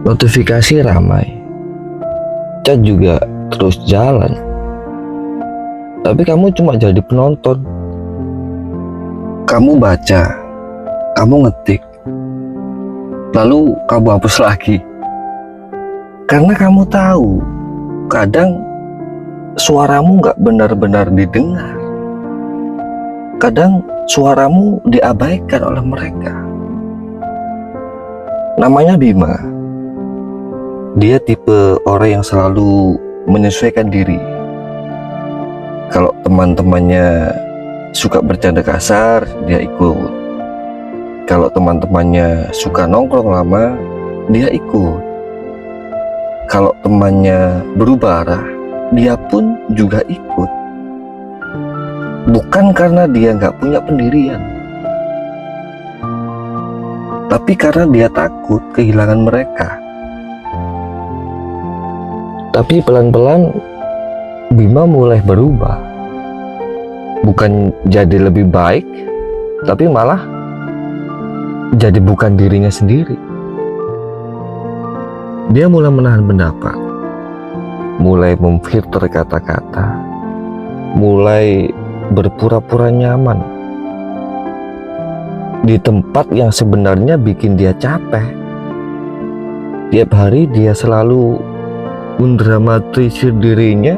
Notifikasi ramai, chat juga terus jalan, tapi kamu cuma jadi penonton. Kamu baca, kamu ngetik, lalu kamu hapus lagi. Karena kamu tahu, kadang suaramu gak benar-benar didengar. Kadang suaramu diabaikan oleh mereka. Namanya Bima. Dia tipe orang yang selalu menyesuaikan diri. Kalau teman-temannya suka bercanda kasar, dia ikut. Kalau teman-temannya suka nongkrong lama, dia ikut. Kalau temannya berubah arah, dia pun juga ikut. Bukan karena dia nggak punya pendirian, tapi karena dia takut kehilangan mereka. Tapi pelan-pelan Bima mulai berubah. Bukan jadi lebih baik, tapi malah jadi bukan dirinya sendiri. Dia mulai menahan pendapat, mulai memfilter kata-kata, mulai berpura-pura nyaman di tempat yang sebenarnya bikin dia capek. Tiap hari dia selalu mendramatisir dirinya,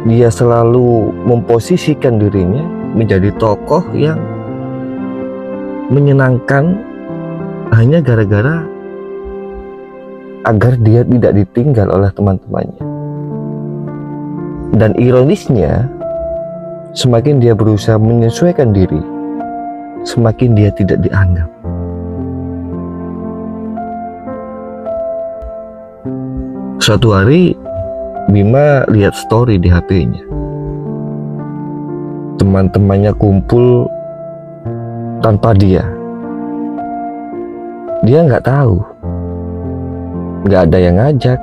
dia selalu memposisikan dirinya menjadi tokoh yang menyenangkan hanya gara-gara agar dia tidak ditinggal oleh teman-temannya. Dan ironisnya, semakin dia berusaha menyesuaikan diri, semakin dia tidak dianggap. Suatu hari Bima lihat story di HP-nya. Teman-temannya kumpul tanpa dia. Dia nggak tahu, nggak ada yang ngajak,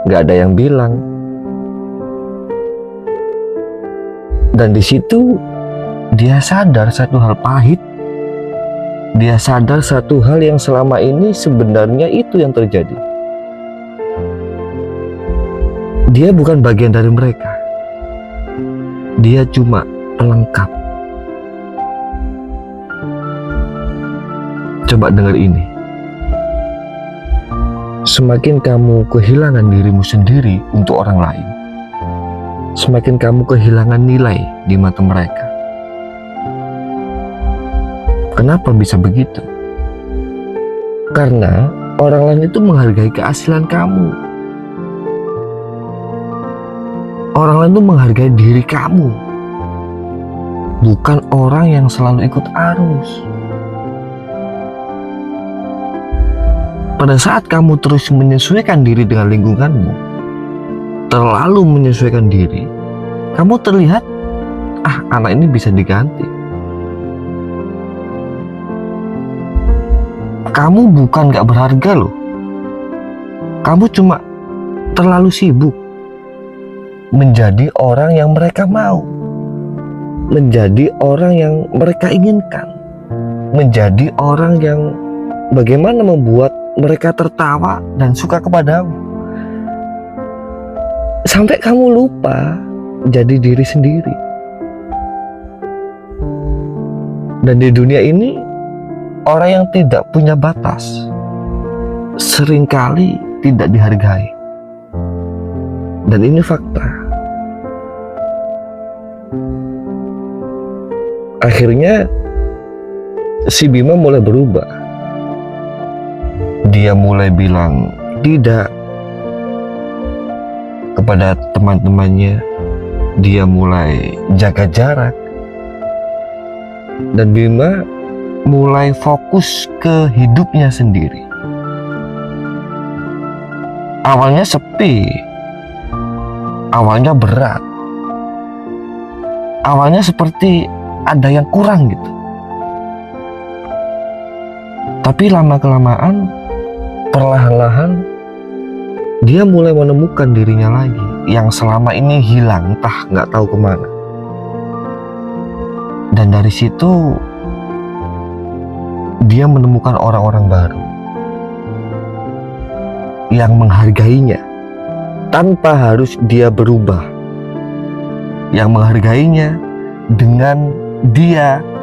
nggak ada yang bilang. Dan di situ dia sadar satu hal pahit. Dia sadar satu hal yang selama ini sebenarnya itu yang terjadi. Dia bukan bagian dari mereka. Dia cuma pelengkap. Coba dengar ini. Semakin kamu kehilangan dirimu sendiri untuk orang lain, semakin kamu kehilangan nilai di mata mereka. Kenapa bisa begitu? Karena orang lain itu menghargai keaslian kamu. Orang lain itu menghargai diri kamu, bukan orang yang selalu ikut arus. Pada saat kamu terus menyesuaikan diri dengan lingkunganmu, terlalu menyesuaikan diri, kamu terlihat, anak ini bisa diganti. Kamu bukan gak berharga loh. Kamu cuma terlalu sibuk menjadi orang yang mereka mau, menjadi orang yang mereka inginkan, menjadi orang yang bagaimana membuat mereka tertawa dan suka kepadamu, sampai kamu lupa jadi diri sendiri. Dan di dunia ini, orang yang tidak punya batas seringkali tidak dihargai. Dan ini fakta. Akhirnya si Bima mulai berubah. Dia mulai bilang tidak kepada teman-temannya. Dia mulai jaga jarak. Dan Bima mulai fokus ke hidupnya sendiri. Awalnya sepi, awalnya berat, awalnya seperti ada yang kurang gitu. Tapi lama-kelamaan, perlahan-lahan dia mulai menemukan dirinya lagi yang selama ini hilang, entah nggak tahu kemana. Dan dari situ dia menemukan orang-orang baru. yang menghargainya tanpa harus dia berubah, yang menghargainya dengan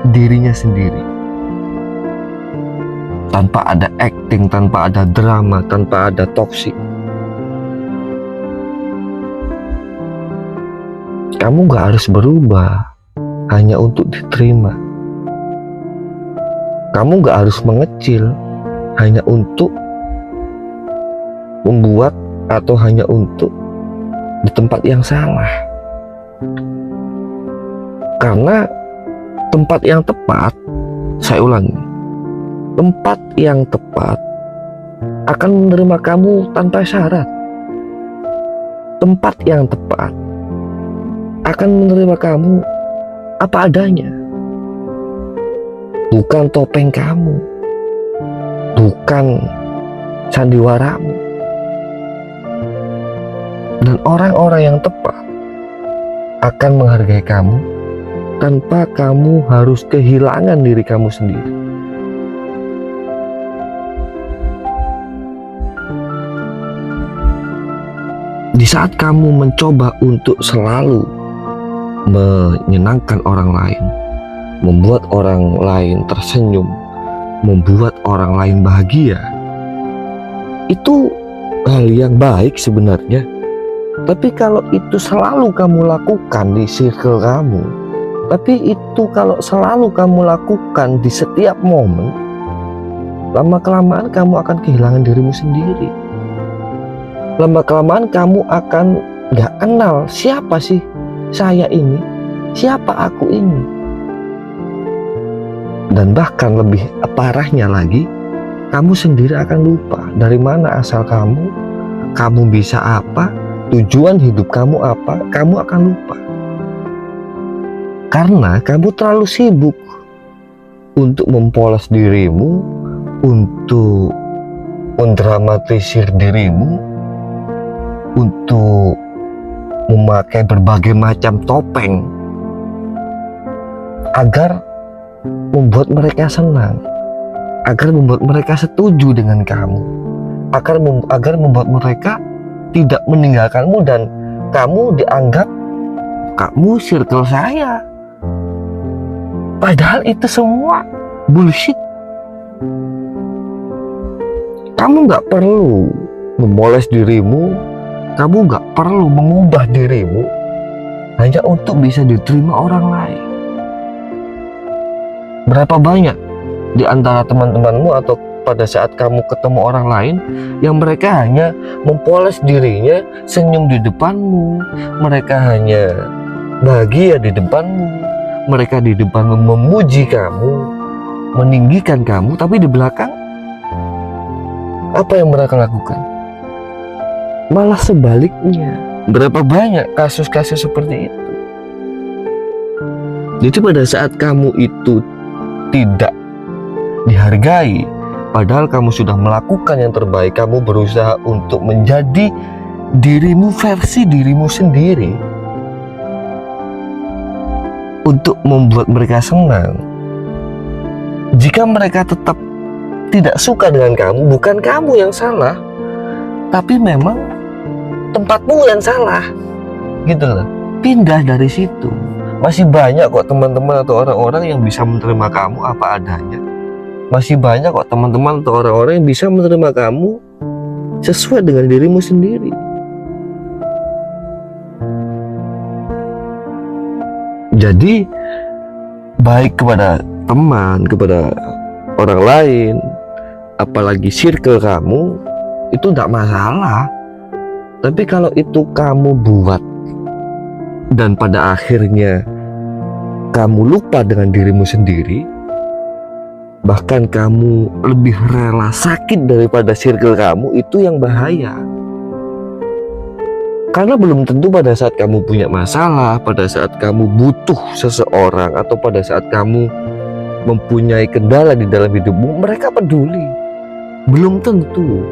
dirinya sendiri, tanpa ada acting, tanpa ada drama, tanpa ada toksik. Kamu gak harus berubah hanya untuk diterima. Kamu gak harus mengecil hanya untuk membuat atau hanya untuk di tempat yang salah. Karena tempat yang tepat, saya ulangi, tempat yang tepat akan menerima kamu tanpa syarat. Tempat yang tepat akan menerima kamu apa adanya, bukan topeng kamu, bukan sandiwaramu. Dan orang-orang yang tepat akan menghargai kamu tanpa kamu harus kehilangan diri kamu sendiri. Di saat kamu mencoba untuk selalu menyenangkan orang lain, membuat orang lain tersenyum, membuat orang lain bahagia, itu hal yang baik sebenarnya. Tapi kalau itu selalu kamu lakukan di circle kamu, tapi itu kalau selalu kamu lakukan di setiap momen, lama-kelamaan kamu akan kehilangan dirimu sendiri. Lama-kelamaan kamu akan gak kenal siapa sih saya ini, siapa aku ini. Dan bahkan lebih parahnya lagi, kamu sendiri akan lupa dari mana asal kamu bisa apa, tujuan hidup kamu apa, kamu akan lupa. Karena kamu terlalu sibuk untuk mempoles dirimu, untuk mendramatisir dirimu, untuk memakai berbagai macam topeng agar membuat mereka senang, agar membuat mereka setuju dengan kamu, agar membuat mereka tidak meninggalkanmu dan kamu dianggap kamu circle saya. Padahal itu semua bullshit. Kamu gak perlu memoles dirimu, kamu gak perlu mengubah dirimu hanya untuk bisa diterima orang lain. Berapa banyak di antara teman-temanmu atau pada saat kamu ketemu orang lain yang mereka hanya mempoles dirinya, senyum di depanmu, mereka hanya bahagia di depanmu, mereka di depanmu memuji kamu, meninggikan kamu, tapi di belakang apa yang mereka lakukan? Malah sebaliknya. Berapa banyak kasus-kasus seperti itu. Jadi pada saat kamu itu tidak dihargai, padahal kamu sudah melakukan yang terbaik, kamu berusaha untuk menjadi dirimu, versi dirimu sendiri, untuk membuat mereka senang. Jika mereka tetap tidak suka dengan kamu, bukan kamu yang salah, tapi memang tempatmu yang salah, gitu loh. Pindah dari situ. Masih banyak kok teman-teman atau orang-orang yang bisa menerima kamu apa adanya. Masih banyak kok teman-teman atau orang-orang yang bisa menerima kamu sesuai dengan dirimu sendiri. Jadi baik kepada teman, kepada orang lain, apalagi circle kamu, itu tidak masalah. Tapi kalau itu kamu buat dan pada akhirnya kamu lupa dengan dirimu sendiri, bahkan kamu lebih rela sakit daripada circle kamu, itu yang bahaya. Karena belum tentu pada saat kamu punya masalah, pada saat kamu butuh seseorang, atau pada saat kamu mempunyai kendala di dalam hidupmu, mereka peduli. Belum tentu.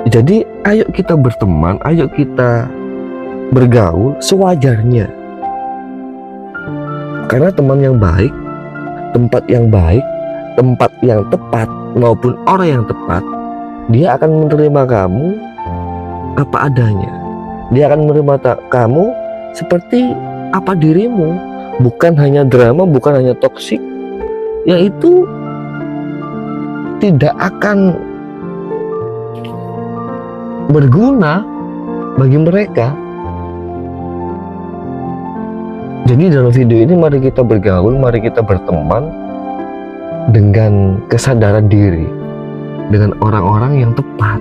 Jadi ayo kita berteman, ayo kita bergaul sewajarnya. Karena teman yang baik, tempat yang baik, tempat yang tepat maupun orang yang tepat dia akan menerima kamu apa adanya. Dia akan menerima kamu seperti apa dirimu, bukan hanya drama, bukan hanya toksik, yaitu tidak akan berguna bagi mereka. Jadi dalam video ini mari kita bergaul, mari kita berteman dengan kesadaran diri, dengan orang-orang yang tepat.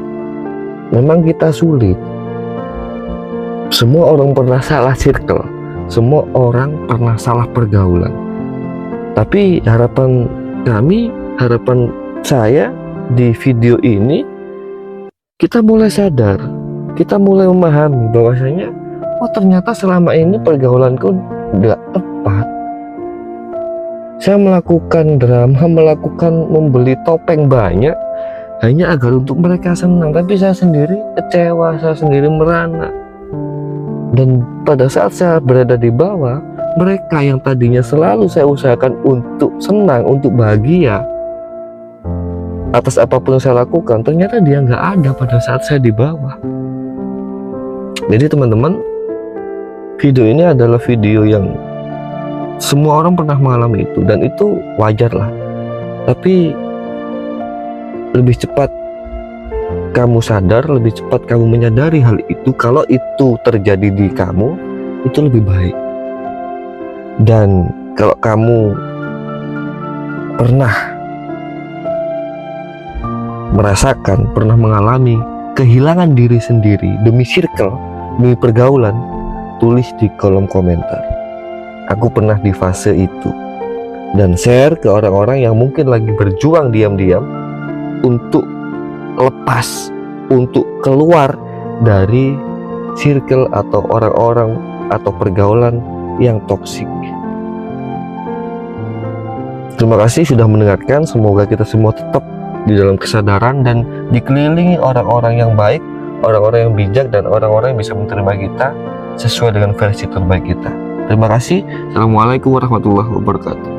Memang kita sulit. Semua orang pernah salah circle, semua orang pernah salah pergaulan. Tapi harapan kami, harapan saya di video ini, kita mulai sadar, kita mulai memahami bahwasanya oh ternyata selama ini pergaulanku nggak tepat. Saya melakukan drama, melakukan membeli topeng banyak hanya agar untuk mereka senang, tapi saya sendiri kecewa, saya sendiri merana. Dan pada saat saya berada di bawah, mereka yang tadinya selalu saya usahakan untuk senang, untuk bahagia atas apapun yang saya lakukan, ternyata dia nggak ada pada saat saya di bawah. Jadi teman-teman, video ini adalah video yang semua orang pernah mengalami itu, dan itu wajar lah. Tapi lebih cepat kamu sadar, lebih cepat kamu menyadari hal itu. Kalau itu terjadi di kamu, itu lebih baik. Dan kalau kamu pernah merasakan, pernah mengalami kehilangan diri sendiri demi circle, demi pergaulan, tulis di kolom komentar. Aku pernah di fase itu, dan share ke orang-orang yang mungkin lagi berjuang diam-diam untuk lepas, untuk keluar dari circle atau orang-orang atau pergaulan yang toksik. Terima kasih sudah mendengarkan. Semoga kita semua tetap di dalam kesadaran dan dikelilingi orang-orang yang baik, orang-orang yang bijak, dan orang-orang yang bisa menerima kita sesuai dengan versi terbaik kita. Terima kasih. Assalamualaikum warahmatullahi wabarakatuh.